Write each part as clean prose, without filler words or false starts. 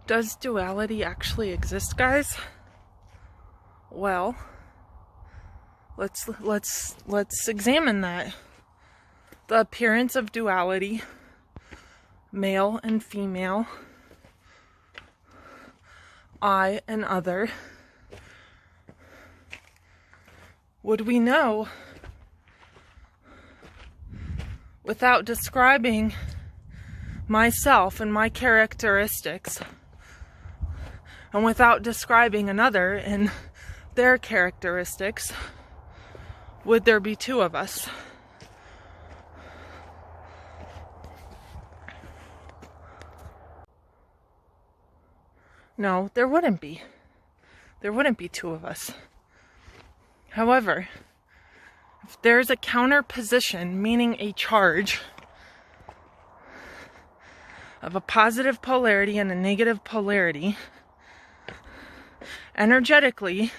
Does duality actually exist, guys? Well, let's examine that. The appearance of duality, male and female, I and other. Would we know without describing myself and my characteristics, and without describing another and their characteristics, would there be two of us? No, there wouldn't be. There wouldn't be two of us. However, if there's a counterposition, meaning a charge of a positive polarity and a negative polarity, energetically,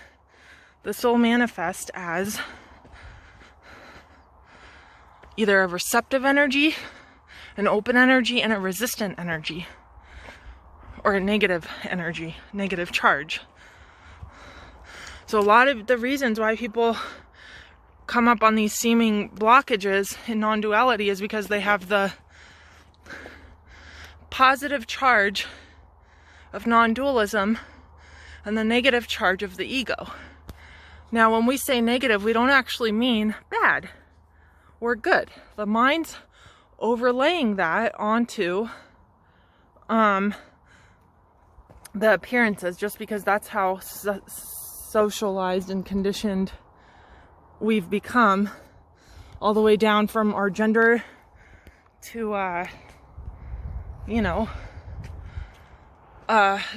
this will manifest as either a receptive energy, an open energy, and a resistant energy, or a negative energy, negative charge. So a lot of the reasons why people come up on these seeming blockages in non-duality is because they have the positive charge of non-dualism and the negative charge of the ego. Now, when we say negative, we don't actually mean bad or good. The mind's overlaying that onto the appearances, just because that's how socialized and conditioned we've become, all the way down from our gender to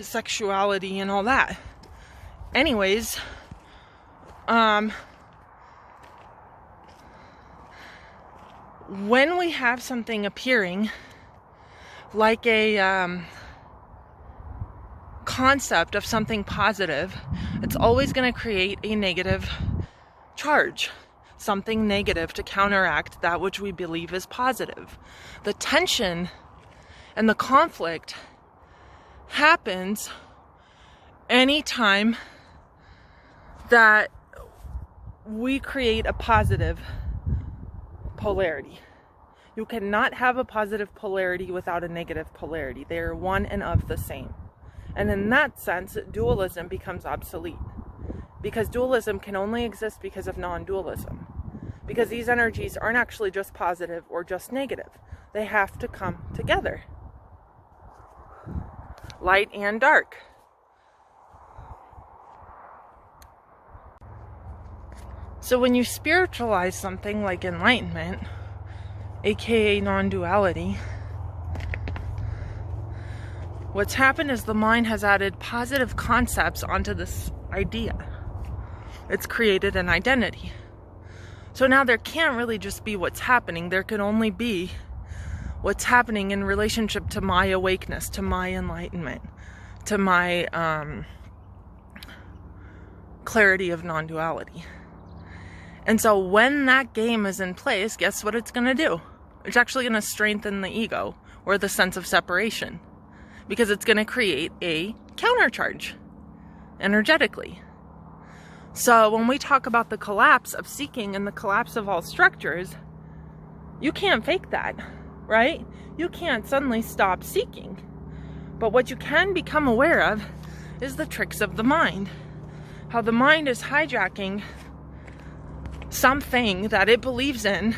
sexuality and all that. Anyways, when we have something appearing like a concept of something positive, it's always going to create a negative charge, something negative to counteract that which we believe is positive. The tension and the conflict happens anytime that we create a positive polarity. You cannot have a positive polarity without a negative polarity. They are one and of the same. And in that sense, dualism becomes obsolete. Because dualism can only exist because of non-dualism. Because these energies aren't actually just positive or just negative. They have to come together. Light and dark. So when you spiritualize something like enlightenment, aka non-duality, what's happened is the mind has added positive concepts onto this idea. It's created an identity. So now there can't really just be what's happening. There can only be what's happening in relationship to my awakeness, to my enlightenment, to my clarity of non-duality. And so when that game is in place, guess what it's going to do? It's actually going to strengthen the ego, or the sense of separation, because it's going to create a countercharge energetically. So when we talk about the collapse of seeking and the collapse of all structures, you can't fake that, right? You can't suddenly stop seeking. But what you can become aware of is the tricks of the mind. How the mind is hijacking something that it believes in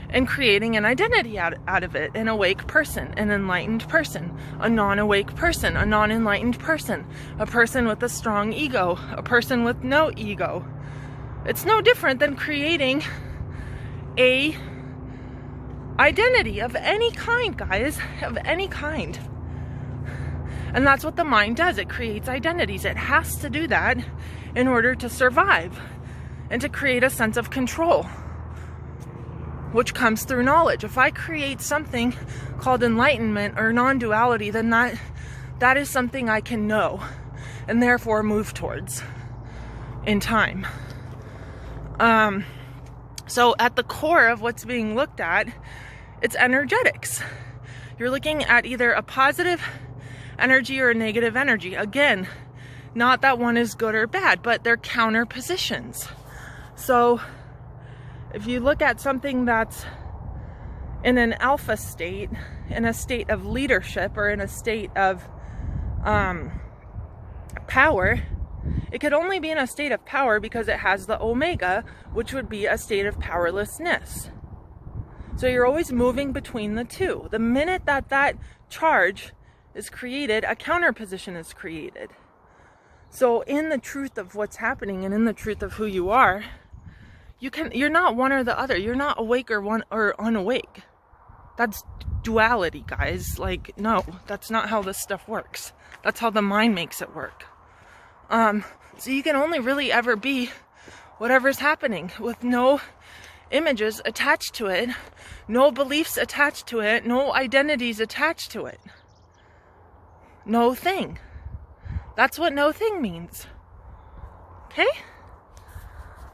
and creating an identity out of it. An awake person, an enlightened person, a non-awake person, a non-enlightened person, a person with a strong ego, a person with no ego. It's no different than creating a identity of any kind, guys, of any kind. And that's what the mind does. It creates identities. It has to do that in order to survive and to create a sense of control, which comes through knowledge. If I create something called enlightenment or non-duality, then that is something I can know and therefore move towards in time. So at the core of what's being looked at, it's energetics. You're looking at either a positive energy or a negative energy. Again, not that one is good or bad, but they're counter positions. So if you look at something that's in an alpha state, in a state of leadership, or in a state of power, it could only be in a state of power because it has the omega, which would be a state of powerlessness. So you're always moving between the two. The minute that that charge is created, a counter position is created. So in the truth of what's happening and in the truth of who you are, you're not one or the other. You're not awake or unawake. That's duality, guys. Like, no, that's not how this stuff works. That's how the mind makes it work. So you can only really ever be whatever's happening with no images attached to it, no beliefs attached to it, no identities attached to it. No thing. That's what no thing means. Okay?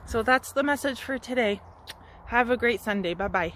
So that's the message for today. Have a great Sunday. Bye-bye.